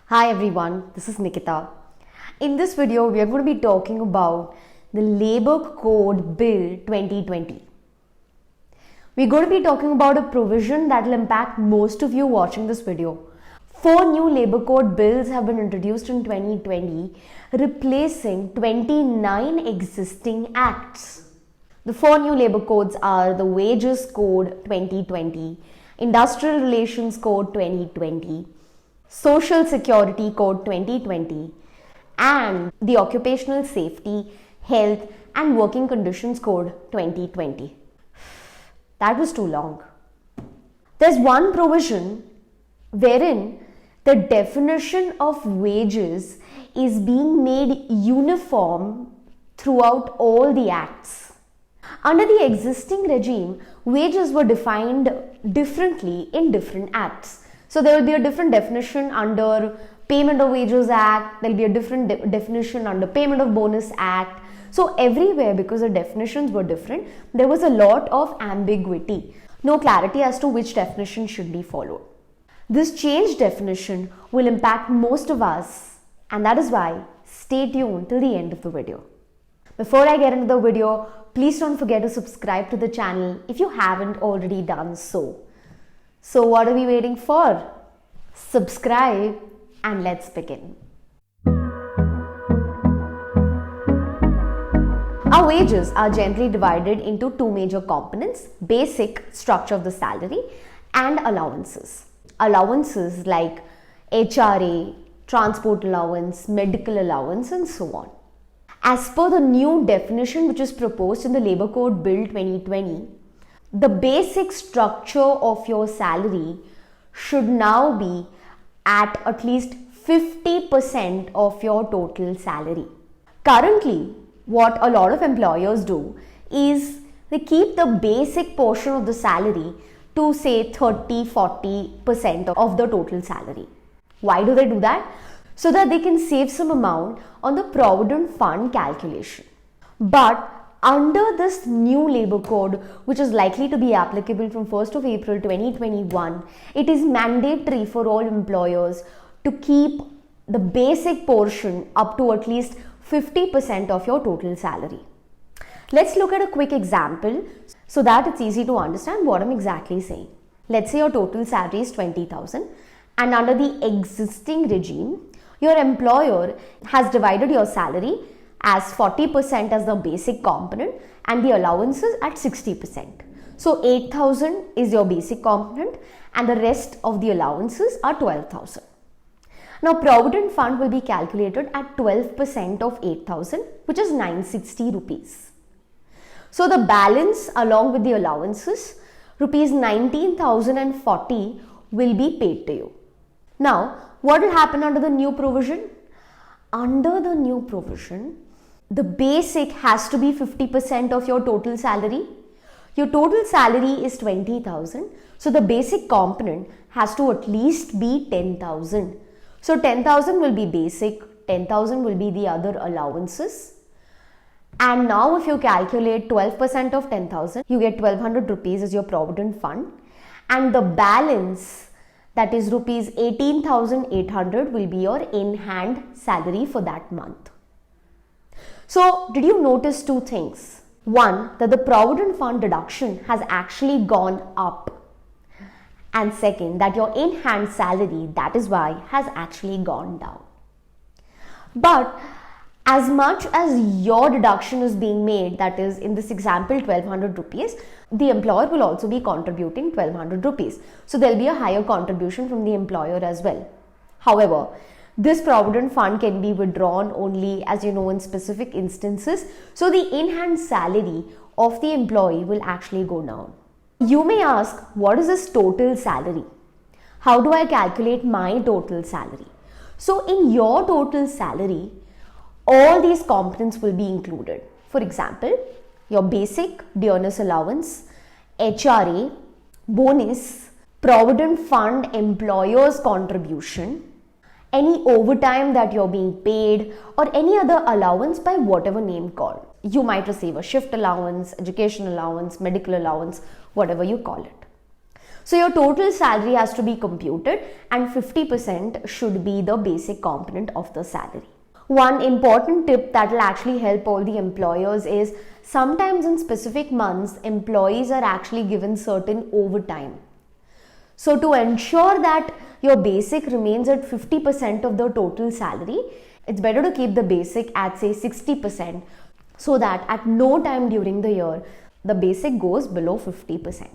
Hi everyone, this is Nikita. In this video, we are going to be talking about the Labour Code Bill 2020. We're going to be talking about a provision that will impact most of you watching this video. 4 new Labour Code bills have been introduced in 2020, replacing 29 existing acts. The 4 new Labour Codes are the Wages Code 2020, Industrial Relations Code 2020, Social Security Code 2020, and the Occupational Safety, Health and Working Conditions Code 2020. That was too long. There's one provision wherein the definition of wages is being made uniform throughout all the acts. Under the existing regime, wages were defined differently in different acts. So there will be a different definition under Payment of Wages Act, there will be a different definition under Payment of Bonus Act. So everywhere, because the definitions were different, there was a lot of ambiguity. No clarity as to which definition should be followed. This changed definition will impact most of us, and that is why stay tuned till the end of the video. Before I get into the video, please don't forget to subscribe to the channel if you haven't already done so. So what are we waiting for? Subscribe and let's begin. Our wages are generally divided into 2 major components: basic structure of the salary and allowances. Allowances like HRA, transport allowance, medical allowance and so on. As per the new definition which is proposed in the Labour Code Bill 2020, the basic structure of your salary should now be at least 50% of your total salary. Currently, what a lot of employers do is they keep the basic portion of the salary to say 30-40% of the total salary. Why do they do that? So that they can save some amount on the Provident Fund calculation. But under this new Labour Code, which is likely to be applicable from 1st of April 2021, it is mandatory for all employers to keep the basic portion up to at least 50% of your total salary. Let's look at a quick example so that it's easy to understand what I'm exactly saying. Let's say your total salary is 20,000 and under the existing regime, your employer has divided your salary as 40% as the basic component and the allowances at 60%. So 8,000 is your basic component and the rest of the allowances are 12,000. Now Provident Fund will be calculated at 12% of 8,000, which is 960 rupees. So the balance along with the allowances, rupees 19,040 will be paid to you. Now what will happen under the new provision? Under the new provision, the basic has to be 50% of your total salary. Your total salary is 20,000. So the basic component has to at least be 10,000. So 10,000 will be basic, 10,000 will be the other allowances. And now if you calculate 12% of 10,000, you get 1,200 rupees as your Provident Fund. And the balance, that is rupees 18,800, will be your in-hand salary for that month. So, did you notice 2 things? One, that the Provident Fund deduction has actually gone up. And second, that your in-hand salary, that is why, has actually gone down. But as much as your deduction is being made, that is in this example 1,200 rupees, the employer will also be contributing 1,200 rupees. So there will be a higher contribution from the employer as well. However, this Provident Fund can be withdrawn only, as you know, in specific instances. So the in-hand salary of the employee will actually go down. You may ask, what is this total salary? How do I calculate my total salary? So in your total salary, all these components will be included. For example, your basic dearness allowance, HRA, bonus, Provident Fund employer's contribution, any overtime that you're being paid, or any other allowance by whatever name called. You might receive a shift allowance, education allowance, medical allowance, whatever you call it. So your total salary has to be computed and 50% should be the basic component of the salary. One important tip that will actually help all the employers is sometimes in specific months, employees are actually given certain overtime. So to ensure that your basic remains at 50% of the total salary, it's better to keep the basic at say 60% so that at no time during the year, the basic goes below 50%.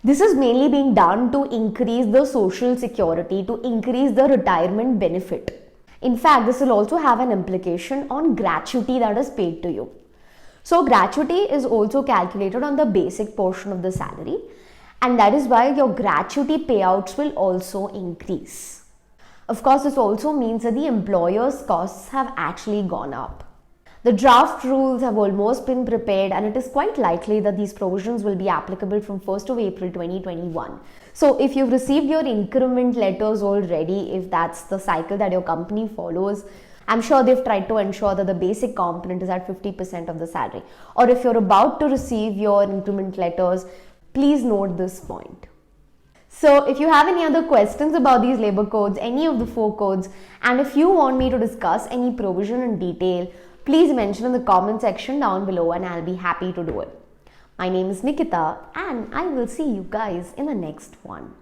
This is mainly being done to increase the social security, to increase the retirement benefit. In fact, this will also have an implication on gratuity that is paid to you. So gratuity is also calculated on the basic portion of the salary, and that is why your gratuity payouts will also increase. Of course, this also means that the employer's costs have actually gone up. The draft rules have almost been prepared, and it is quite likely that these provisions will be applicable from 1st of April 2021. So if you've received your increment letters already, if that's the cycle that your company follows, I'm sure they've tried to ensure that the basic component is at 50% of the salary. Or if you're about to receive your increment letters, please note this point. So if you have any other questions about these labor codes, any of the 4 codes, and if you want me to discuss any provision in detail, please mention in the comment section down below and I'll be happy to do it. My name is Nikita and I will see you guys in the next one.